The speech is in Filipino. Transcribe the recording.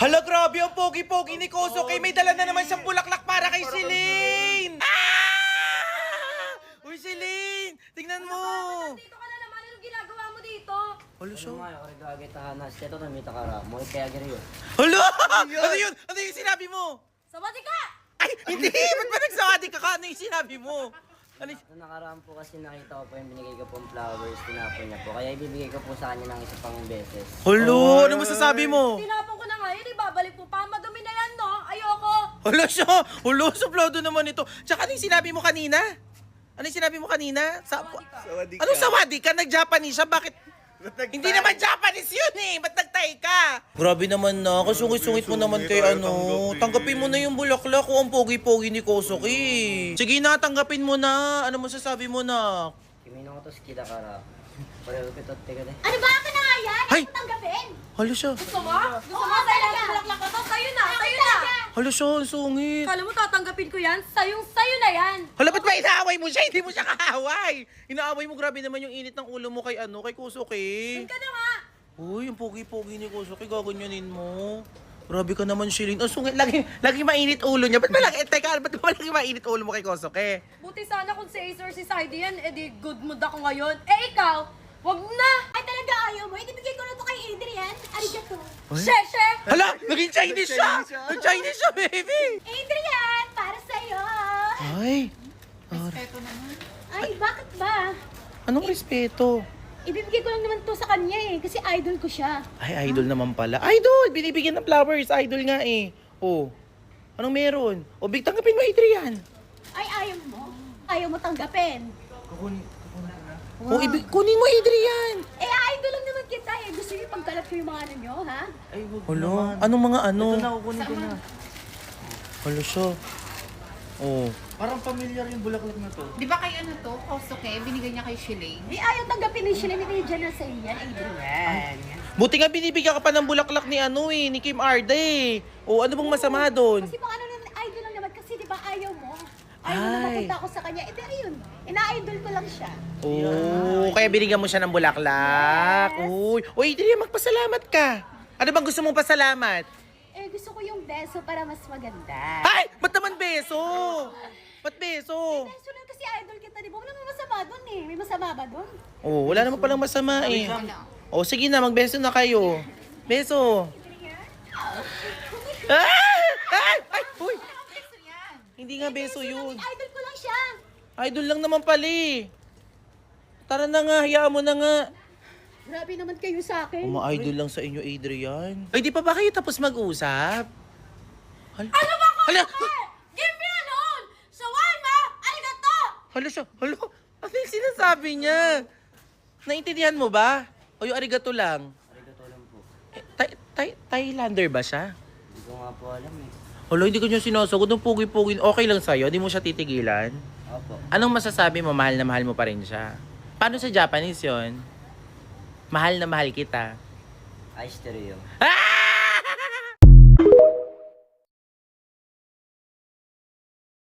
Hala, grabe ang pogi-pogi ni Kosuke. May dala na naman siyang bulaklak para kay Celine. Uy, Celine! Tingnan mo! Dito ka na naman. Anong ginagawa mo dito? Hala siya. Ano kagagay tahanas. Ito na mita kara. Mo kaya gari yun. Hala! Ano yun? Ano yung sinabi mo? Sabati ka! Ay, hindi! Ba't ba nagsawadi ka? Ano yung sinabi mo? Ano y- Nung nakaraan po kasi nakita ko po yung binigay ko pong flowers. Tinapon niya po. Kaya ibibigay ko po sa kanya ng isa pang beses. Hala! Ano masasabi mo? Tinapon ko na nga yun. Ibabalik mo pa. Madumi na yan, no? Ayoko. Hala siya! Hala, suplado naman ito. Tsaka ano yung sinabi mo kanina? Ano yung sinabi mo kanina? Sawadi ka. Anong sawadi ka? Nag-Japanese siya? Bakit? Hindi naman Japanese yun eh! Ba't nagtay ka? Grabe naman na, kasungit-sungit mo naman kay ano. Tanggapin mo na yung bulaklak ko, ang pogi-pogi ni Kosuke. Sige na, tanggapin mo na. Ano masasabi mo na? Kimi no to skida kara. Pareho kita teka de. Ano ba ka na nga yan? Ay! Tanggapin. Hala siya. Gusto mo? Gusto mo? Sa'yo na. Bulaklak ko to. Sa'yo na. Sa'yo na. Hala siya, ang sungit. Kala mo tatanggapin ko yan? Sa'yo na yan. Hala, ba't ba inaaway mo siya? Hindi mo siya kaaway. Inaaway mo, grabe naman yung init ng ulo mo kay ano, kay Kosuke. Doon ka na nga. Uy, yung pogi-pogi ni Kosuke, gaganyanin mo. Grabe ka naman, Celine. Ang sungit, lagi mainit ulo niya. Ba't ba lagi mainit ulo mo kay Kosuke? Buti sana kung si Ace or si Saidi yan, edi good mood ako ngayon. Eh ikaw, wag na. Ay talaga ayaw mo? Hindi bigay ko na to kay Adrian. Arigato. Sheshe! Hala, naging Chinese siya! Nag-Chinese siya, baby! Adrian, para sa'yo. Ay, Ay, bakit ba? anong respeto? Ibibigay ko lang naman to sa kanya eh, kasi idol ko siya. Ay, idol naman pala. Idol! Binibigyan ng flowers. Idol nga eh. Oh, anong meron? O, big tanggapin mo, Adrian. Ay, ayaw mo? Ayaw mo tanggapin? O, kunin mo, Adrian. Eh, idol lang naman kita eh. Gusto niyo pagkalat ko yung mga ano nyo, ha? Ay, huwag Hala, naman. anong mga ano? Ito na, kukunin ko na. Hala siya. Oh. Parang familiar yung bulaklak na to. Di ba kay ano to, Kosuke, binigay niya kay Shilane? Di ayaw tanggapin ni Sheila. Hindi dyan na sa iyan, Adrian. Buti nga binibigyan ka pa ng bulaklak ni ano eh, ni Kim Arda eh. O, ano bang masama doon? Kasi pang ano naman, idol lang naman. Kasi di ba ayaw mo? Ayaw mo na Ay. mapunta ako sa kanya. Eh, di ayun. Ina-idol ko lang siya. Oh, kaya binigyan mo siya ng bulaklak. Uy, uy, Adrian, magpasalamat ka. Ano bang gusto mong pasalamat? Eh, gusto ko yung beso para mas maganda. Ay, ba't naman beso? Ba't beso? Beso lang kasi idol kita, di ba? Wala naman masama doon eh. May masama ba doon? Oh, wala naman palang masama eh. Ano? Oh, sige na, magbeso na kayo. Beso. Ay! Ay! Ay! Uy! Beso yan. Hindi nga beso yun. Idol ko lang siya. Idol lang naman pala eh. Tara na nga, hayaan mo na nga. Grabe naman kayo sa akin. Uma-idol lang sa inyo, Adrian. Ay, di pa ba kayo tapos mag-usap? Hala. Ano ba ko? Hala! Give me a loan! Shawarma! Arigato! Hala siya. Hala. Ano yung sinasabi niya? Naintindihan mo ba? O yung arigato lang? Arigato lang po. Thailander ba siya? Hindi ko nga po alam eh. Hala, hindi ko niya sinasagot. Ang pugi-pugi. Okay lang sa'yo? Hindi mo siya titigilan? Opo. Anong masasabi mo? Mahal na mahal mo pa rin siya? Paano sa Japanese yon? Mahal na mahal kita. Ice stereo. Ah!